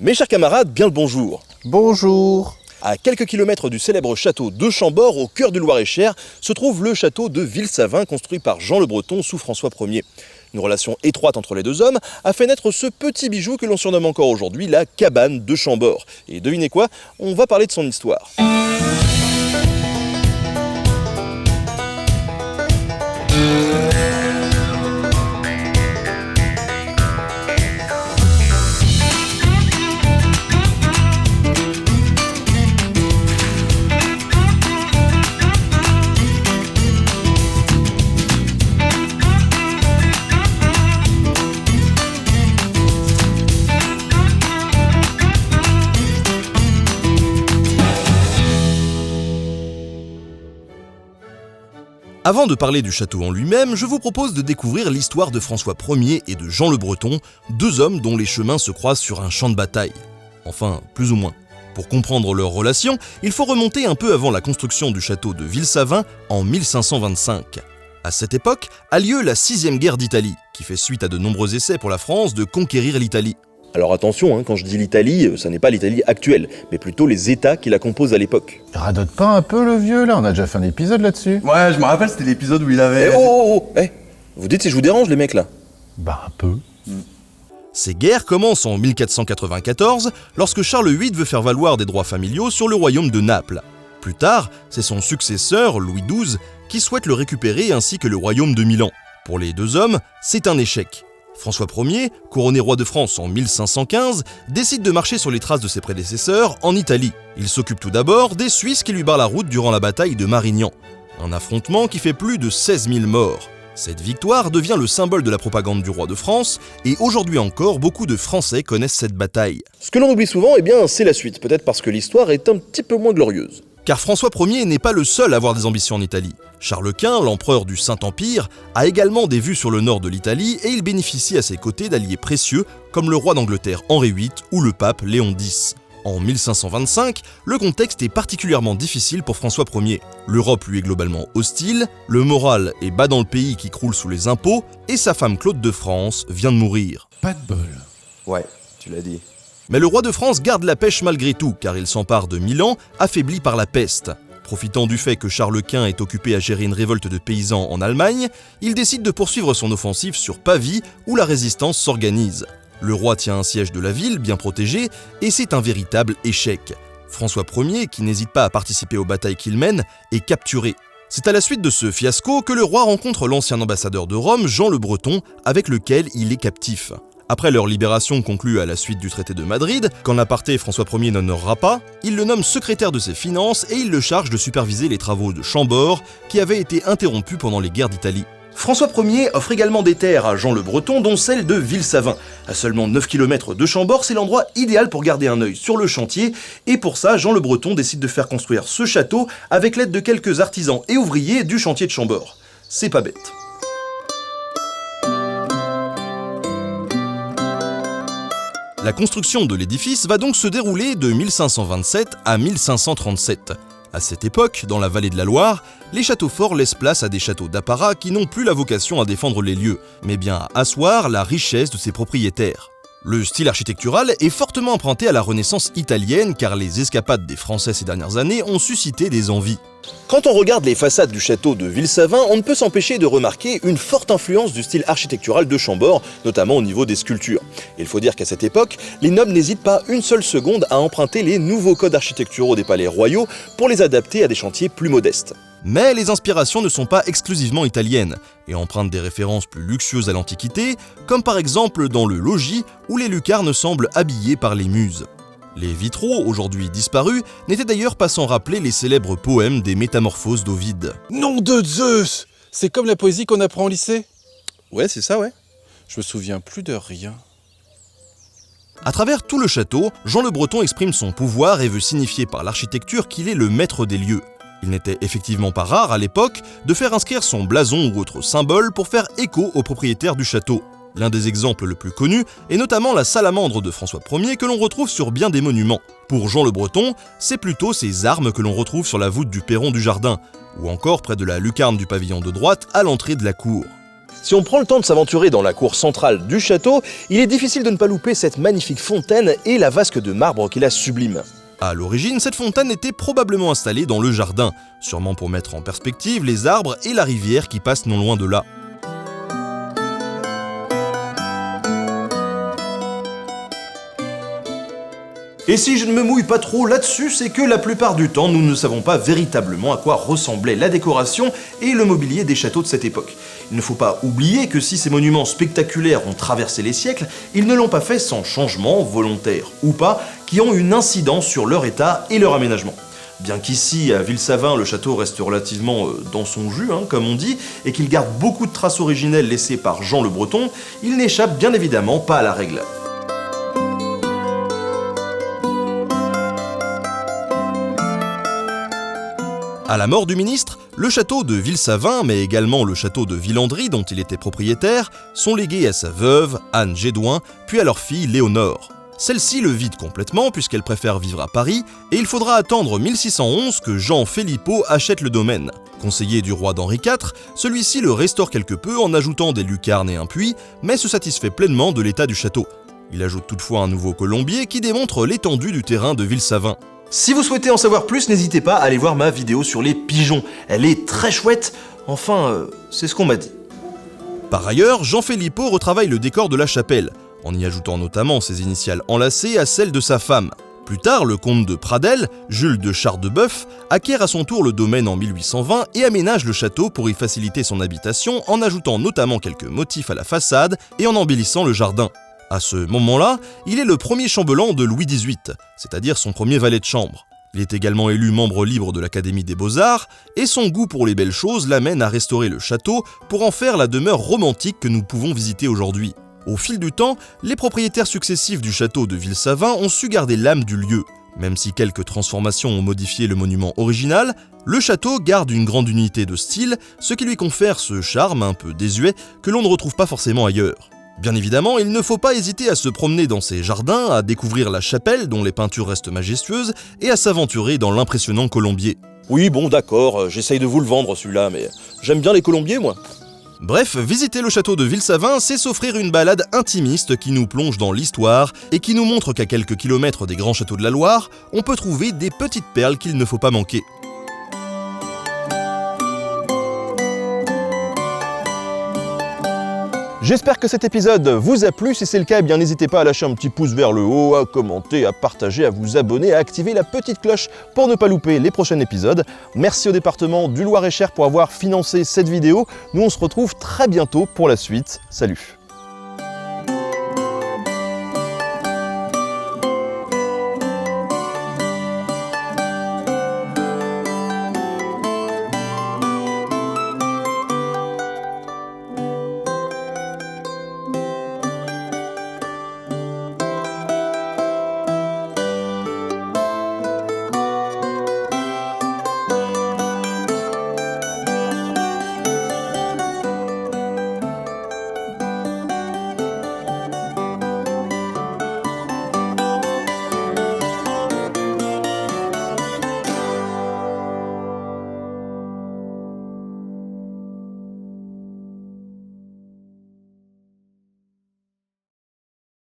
Mes chers camarades, bien le bonjour. Bonjour. À quelques kilomètres du célèbre château de Chambord, au cœur du Loir-et-Cher, se trouve le château de Villesavin, construit par Jean le Breton sous François Ier. Une relation étroite entre les deux hommes a fait naître ce petit bijou que l'on surnomme encore aujourd'hui la cabane de Chambord. Et devinez quoi, on va parler de son histoire. Avant de parler du château en lui-même, je vous propose de découvrir l'histoire de François Ier et de Jean le Breton, deux hommes dont les chemins se croisent sur un champ de bataille. Enfin, plus ou moins. Pour comprendre leur relation, il faut remonter un peu avant la construction du château de Villesavin en 1525. À cette époque a lieu la 6e guerre d'Italie, qui fait suite à de nombreux essais pour la France de conquérir l'Italie. Alors attention, quand je dis l'Italie, ça n'est pas l'Italie actuelle, mais plutôt les États qui la composent à l'époque. Radote pas un peu le vieux là, on a déjà fait un épisode là-dessus. Ouais, je me rappelle, c'était l'épisode où il avait... Vous dites si je vous dérange les mecs là? Bah un peu. Ces guerres commencent en 1494, lorsque Charles VIII veut faire valoir des droits familiaux sur le royaume de Naples. Plus tard, c'est son successeur, Louis XII, qui souhaite le récupérer ainsi que le royaume de Milan. Pour les deux hommes, c'est un échec. François Ier, couronné roi de France en 1515, décide de marcher sur les traces de ses prédécesseurs en Italie. Il s'occupe tout d'abord des Suisses qui lui barrent la route durant la bataille de Marignan. Un affrontement qui fait plus de 16 000 morts. Cette victoire devient le symbole de la propagande du roi de France, et aujourd'hui encore, beaucoup de Français connaissent cette bataille. Ce que l'on oublie souvent, c'est la suite, peut-être parce que l'histoire est un petit peu moins glorieuse. Car François Ier n'est pas le seul à avoir des ambitions en Italie. Charles Quint, l'empereur du Saint-Empire, a également des vues sur le nord de l'Italie et il bénéficie à ses côtés d'alliés précieux comme le roi d'Angleterre Henri VIII ou le pape Léon X. En 1525, le contexte est particulièrement difficile pour François Ier. L'Europe lui est globalement hostile, le moral est bas dans le pays qui croule sous les impôts et sa femme Claude de France vient de mourir. Pas de bol. Ouais, tu l'as dit. Mais le roi de France garde la pêche malgré tout, car il s'empare de Milan, affaibli par la peste. Profitant du fait que Charles Quint est occupé à gérer une révolte de paysans en Allemagne, il décide de poursuivre son offensive sur Pavie, où la résistance s'organise. Le roi tient un siège de la ville, bien protégé, et c'est un véritable échec. François Ier, qui n'hésite pas à participer aux batailles qu'il mène, est capturé. C'est à la suite de ce fiasco que le roi rencontre l'ancien ambassadeur de Rome, Jean le Breton, avec lequel il est captif. Après leur libération conclue à la suite du traité de Madrid, quand l'aparté François Ier n'honorera pas, il le nomme secrétaire de ses finances et il le charge de superviser les travaux de Chambord qui avaient été interrompus pendant les guerres d'Italie. François Ier offre également des terres à Jean le Breton, dont celle de Villesavin. À seulement 9 km de Chambord, c'est l'endroit idéal pour garder un œil sur le chantier, et pour ça, Jean le Breton décide de faire construire ce château avec l'aide de quelques artisans et ouvriers du chantier de Chambord. C'est pas bête. La construction de l'édifice va donc se dérouler de 1527 à 1537. À cette époque, dans la vallée de la Loire, les châteaux forts laissent place à des châteaux d'apparat qui n'ont plus la vocation à défendre les lieux, mais bien à asseoir la richesse de ses propriétaires. Le style architectural est fortement emprunté à la Renaissance italienne car les escapades des Français ces dernières années ont suscité des envies. Quand on regarde les façades du château de Villesavin, on ne peut s'empêcher de remarquer une forte influence du style architectural de Chambord, notamment au niveau des sculptures. Il faut dire qu'à cette époque, les nobles n'hésitent pas une seule seconde à emprunter les nouveaux codes architecturaux des palais royaux pour les adapter à des chantiers plus modestes. Mais les inspirations ne sont pas exclusivement italiennes et empruntent des références plus luxueuses à l'Antiquité, comme par exemple dans le logis où les lucarnes semblent habillées par les muses. Les vitraux, aujourd'hui disparus, n'étaient d'ailleurs pas sans rappeler les célèbres poèmes des Métamorphoses d'Ovide. Nom de Zeus! C'est comme la poésie qu'on apprend au lycée? Ouais, c'est ça, ouais. Je me souviens plus de rien. À travers tout le château, Jean le Breton exprime son pouvoir et veut signifier par l'architecture qu'il est le maître des lieux. Il n'était effectivement pas rare à l'époque de faire inscrire son blason ou autre symbole pour faire écho aux propriétaires du château. L'un des exemples le plus connus est notamment la salamandre de François Ier que l'on retrouve sur bien des monuments. Pour Jean le Breton, c'est plutôt ces armes que l'on retrouve sur la voûte du perron du jardin, ou encore près de la lucarne du pavillon de droite à l'entrée de la cour. Si on prend le temps de s'aventurer dans la cour centrale du château, il est difficile de ne pas louper cette magnifique fontaine et la vasque de marbre qui la sublime. À l'origine, cette fontaine était probablement installée dans le jardin, sûrement pour mettre en perspective les arbres et la rivière qui passe non loin de là. Et si je ne me mouille pas trop là-dessus, c'est que la plupart du temps, nous ne savons pas véritablement à quoi ressemblait la décoration et le mobilier des châteaux de cette époque. Il ne faut pas oublier que si ces monuments spectaculaires ont traversé les siècles, ils ne l'ont pas fait sans changement, volontaire ou pas, qui ont une incidence sur leur état et leur aménagement. Bien qu'ici, à Ville-Savin, le château reste relativement dans son jus, comme on dit, et qu'il garde beaucoup de traces originelles laissées par Jean le Breton, il n'échappe bien évidemment pas à la règle. À la mort du ministre, le château de Ville-Savin, mais également le château de Villandry dont il était propriétaire, sont légués à sa veuve, Anne Gédouin, puis à leur fille Léonore. Celle-ci le vide complètement puisqu'elle préfère vivre à Paris, et il faudra attendre 1611 que Jean Philippot achète le domaine. Conseiller du roi d'Henri IV, celui-ci le restaure quelque peu en ajoutant des lucarnes et un puits, mais se satisfait pleinement de l'état du château. Il ajoute toutefois un nouveau colombier qui démontre l'étendue du terrain de Ville-Savin. Si vous souhaitez en savoir plus, n'hésitez pas à aller voir ma vidéo sur les pigeons. Elle est très chouette, enfin, c'est ce qu'on m'a dit. Par ailleurs, Jean Philippot retravaille le décor de la chapelle, en y ajoutant notamment ses initiales enlacées à celles de sa femme. Plus tard, le comte de Pradelles, Jules de Chardeboeuf, acquiert à son tour le domaine en 1820 et aménage le château pour y faciliter son habitation en ajoutant notamment quelques motifs à la façade et en embellissant le jardin. À ce moment-là, il est le premier chambellan de Louis XVIII, c'est-à-dire son premier valet de chambre. Il est également élu membre libre de l'Académie des Beaux-Arts, et son goût pour les belles choses l'amène à restaurer le château pour en faire la demeure romantique que nous pouvons visiter aujourd'hui. Au fil du temps, les propriétaires successifs du château de Ville-Savin ont su garder l'âme du lieu. Même si quelques transformations ont modifié le monument original, le château garde une grande unité de style, ce qui lui confère ce charme un peu désuet que l'on ne retrouve pas forcément ailleurs. Bien évidemment, il ne faut pas hésiter à se promener dans ses jardins, à découvrir la chapelle dont les peintures restent majestueuses et à s'aventurer dans l'impressionnant colombier. Oui, bon d'accord, j'essaye de vous le vendre celui-là, mais j'aime bien les colombiers moi. Bref, visiter le château de Ville-Savin, c'est s'offrir une balade intimiste qui nous plonge dans l'histoire et qui nous montre qu'à quelques kilomètres des grands châteaux de la Loire, on peut trouver des petites perles qu'il ne faut pas manquer. J'espère que cet épisode vous a plu. Si c'est le cas, eh bien n'hésitez pas à lâcher un petit pouce vers le haut, à commenter, à partager, à vous abonner, à activer la petite cloche pour ne pas louper les prochains épisodes. Merci au département du Loir-et-Cher pour avoir financé cette vidéo. Nous, on se retrouve très bientôt pour la suite. Salut!